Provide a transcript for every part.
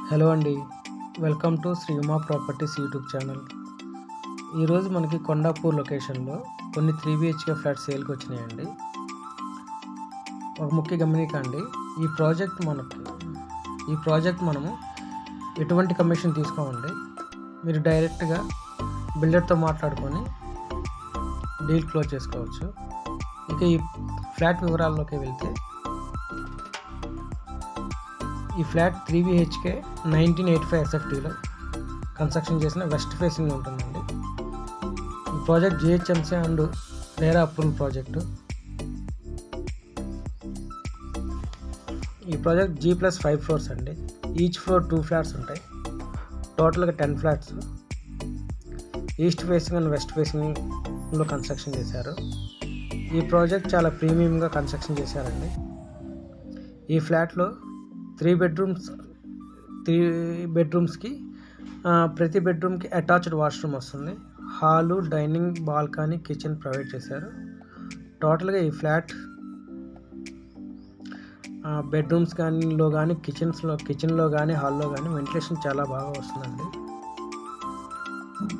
Hello అండి, welcome to Shri Uma properties YouTube channel. ఈరోజు మనకి కొండాపూర్ లొకేషన్లో కొన్ని 3 BHK ఫ్లాట్స్ సేల్కి వచ్చినాయండి. ఒక ముఖ్య గమనిక అండి, ఈ ప్రాజెక్ట్ మనము ఎటువంటి కమిషన్ తీసుకోమండి. మీరు డైరెక్ట్గా బిల్డర్తో మాట్లాడుకొని డీల్ క్లోజ్ చేసుకోవచ్చు. ఇక ఈ ఫ్లాట్ వివరాల్లోకి వెళ్తే, ఈ ఫ్లాట్ 3 BHK 1985 SFTలో కన్స్ట్రక్షన్ చేసిన వెస్ట్ ఫేసింగ్ ఉంటుందండి. ఈ project GHMC and RERA approval project. ఈ ప్రాజెక్ట్ G+5 ఫ్లోర్స్ అండి. ఈచ్ ఫ్లోర్ 2 ఫ్లాట్స్ ఉంటాయి. టోటల్గా 10 flats east facing and west ఫేసింగ్లో కన్స్ట్రక్షన్ చేశారు. ఈ ప్రాజెక్ట్ చాలా ప్రీమియంగా కన్స్ట్రక్షన్ చేశారండి. ఈ ఫ్లాట్లో 3 బెడ్రూమ్స్కి ప్రతి బెడ్రూమ్కి అటాచ్డ్ వాష్రూమ్ వస్తుంది. Hall, dining, balcony, kitchen provide చేశారు. టోటల్గా ఈ ఫ్లాట్ బెడ్రూమ్స్ కానీ కిచెన్లో కానీ హాల్లో కానీ వెంటిలేషన్ చాలా బాగా వస్తుందండి.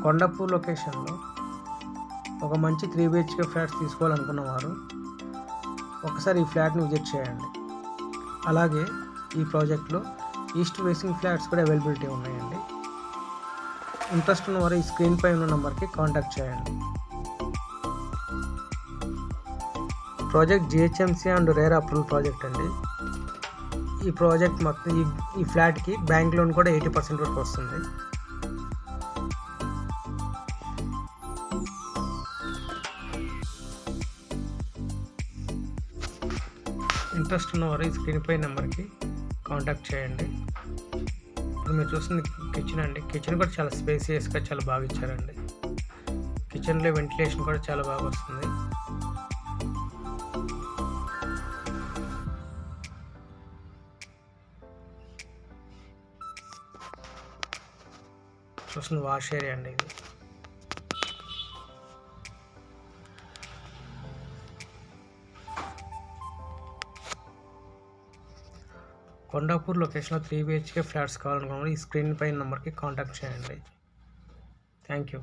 కొండాపూర్ లొకేషన్లో ఒక మంచి 3 BHK ఫ్లాట్స్ తీసుకోవాలనుకున్న వారు ఒకసారి ఈ ఫ్లాట్ని విజిట్ చేయండి. అలాగే ఈ ప్రాజెక్ట్లో ఈస్ట్ ఫేసింగ్ ఫ్లాట్స్ కూడా అవైలబిలిటీ ఉన్నాయండి. ఇంట్రెస్ట్ ఉన్న వారు ఈ స్క్రీన్ పై ఉన్న నెంబర్కి కాంటాక్ట్ చేయండి. Project GHMC and RERA approval project అండి. ఈ ప్రాజెక్ట్ మొత్తం ఈ ఫ్లాట్కి బ్యాంక్ లోన్ కూడా 80% వరకు వస్తుంది. ఇంట్రెస్ట్ ఉన్నవారు ఈ స్క్రీన్ పై నెంబర్కి కాంటాక్ట్ చేయండి. ఇప్పుడు మీరు చూస్తుంది కిచెన్ అండి. కిచెన్ కూడా చాలా స్పేసియస్గా చాలా బాగా ఇచ్చారండి. కిచెన్లో వెంటిలేషన్ కూడా చాలా బాగా వస్తుంది. చూస్తుంది వాష్ ఏరియా అండి ఇది. కొండాపూర్ లొకేషన్లో 3 BHK ఫ్లాట్స్ కావాలనుకున్నప్పుడు ఈ స్క్రీన్ పై నెంబర్కి కాంటాక్ట్ చేయండి. Thank you.